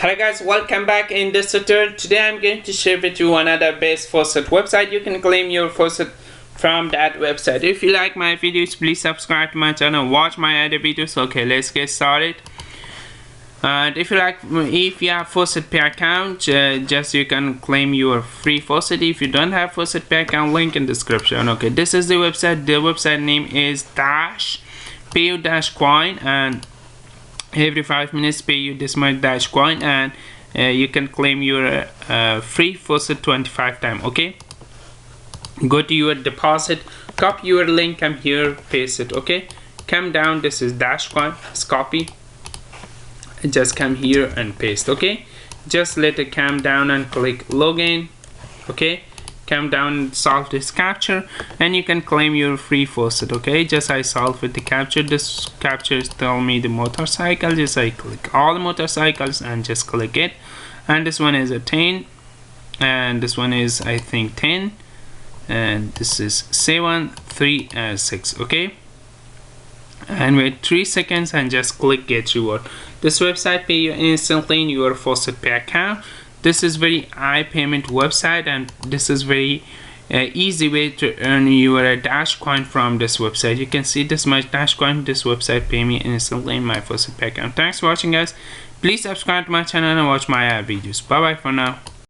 Hello guys, welcome back. In this tutorial today I'm going to share with you another best faucet website. You can claim your faucet from that website. If you like my videos, please subscribe to my channel, watch my other videos. Okay, let's get started. And if you have faucet pay account, just you can claim your free faucet. If you don't have faucet pay account, link in description. Okay, this is the website. The website name is pay-coin, and every 5 minutes pay you this much coin, and you can claim your free faucet 25 times. Okay, go to your deposit, copy your link, come here, paste it. Okay, come down, this is coin, let's copy, just come here and paste. Okay, just let it come down and click login. Okay, come down, solve this capture, and you can claim your free faucet. Okay, just I solve with the capture. This capture is tell me the motorcycle. Just I click all the motorcycles and just click it, and this one is a 10, and this one is I think 10, and this is 7, 3 and 6. Okay, and wait 3 seconds and just click get reward. This website pay you instantly in your faucet pay account. This is very high payment website, and this is very easy way to earn your coin from this website. You can see this much coin. This website pay me instantly in my faucet pay account. Thanks for watching guys. Please subscribe to my channel and watch my videos. Bye bye for now.